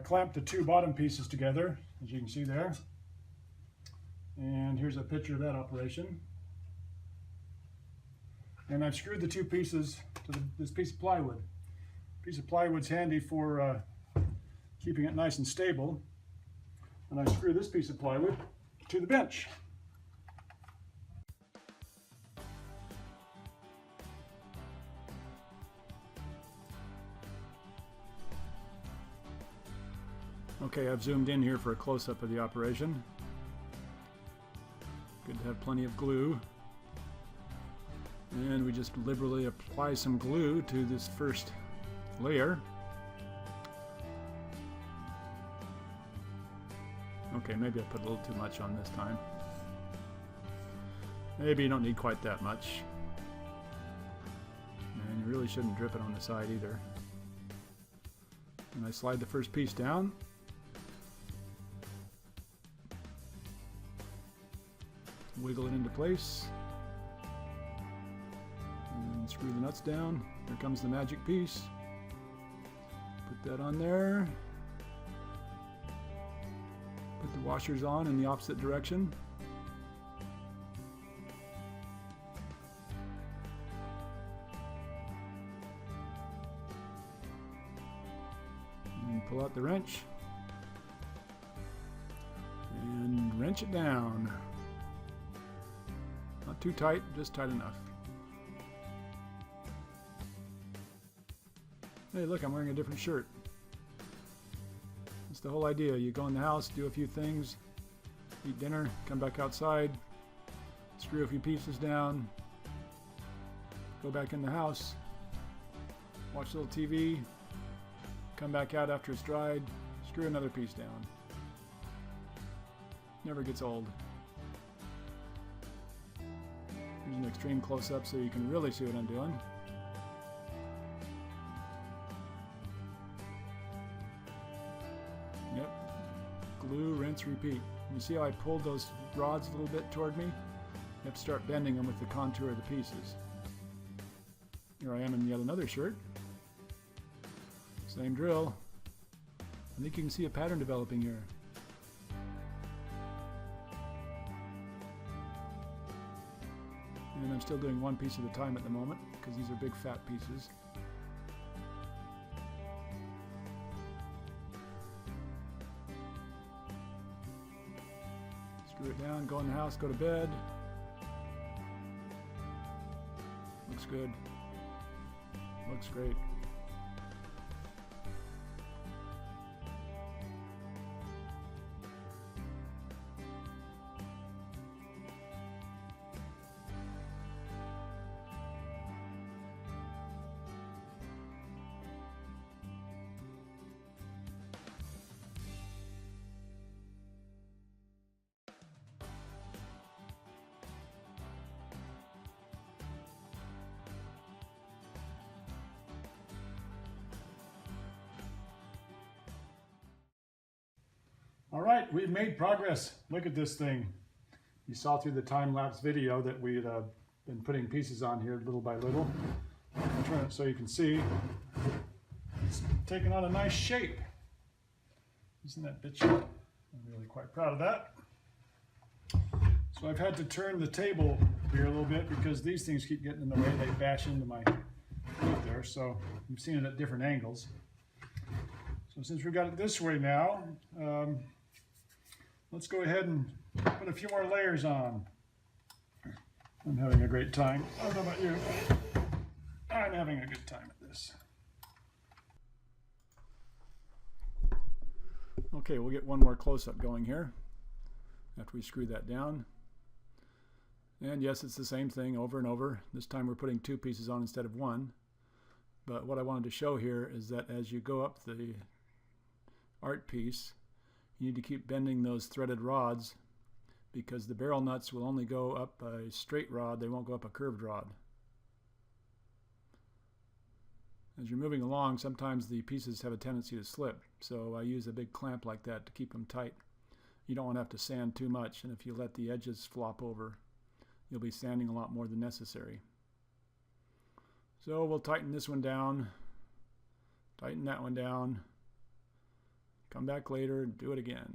clamped the two bottom pieces together, as you can see there. And here's a picture of that operation. And I've screwed the two pieces to this piece of plywood. Piece of plywood's handy for keeping it nice and stable. And I screw this piece of plywood to the bench. Okay, I've zoomed in here for a close-up of the operation. Good to have plenty of glue. And we just liberally apply some glue to this first layer. Okay, maybe I put a little too much on this time. Maybe you don't need quite that much. And you really shouldn't drip it on the side either. And I slide the first piece down. Wiggle it into place. And screw the nuts down. Here comes the magic piece. Put that on there. Put the washers on in the opposite direction. And pull out the wrench. And wrench it down. Not too tight, just tight enough. Hey, look, I'm wearing a different shirt. That's the whole idea. You go in the house, do a few things, eat dinner, come back outside, screw a few pieces down, go back in the house, watch a little TV, come back out after it's dried, screw another piece down. Never gets old. Here's an extreme close-up so you can really see what I'm doing. Yep. Glue, rinse, repeat. You see how I pulled those rods a little bit toward me? You have to start bending them with the contour of the pieces. Here I am in yet another shirt. Same drill. I think you can see a pattern developing here. And I'm still doing one piece at a time at the moment because these are big fat pieces. Screw it down, go in the house, go to bed. Looks good. Looks great. All right, we've made progress. Look at this thing. You saw through the time-lapse video that we had been putting pieces on here little by little. I'll turn it so you can see. It's taken on a nice shape. Isn't that bitchy? I'm really quite proud of that. So I've had to turn the table here a little bit because these things keep getting in the way. They bash into my plate there, so I'm seeing it at different angles. So since we've got it this way now, let's go ahead and put a few more layers on. I'm having a great time. I don't know about you. I'm having a good time at this. Okay, we'll get one more close-up going here after we screw that down. And yes, it's the same thing over and over. This time we're putting two pieces on instead of one. But what I wanted to show here is that as you go up the art piece, you need to keep bending those threaded rods because the barrel nuts will only go up a straight rod, they won't go up a curved rod. As you're moving along, sometimes the pieces have a tendency to slip, so I use a big clamp like that to keep them tight. You don't want to have to sand too much, and if you let the edges flop over, you'll be sanding a lot more than necessary. So we'll tighten this one down, tighten that one down, come back later and do it again.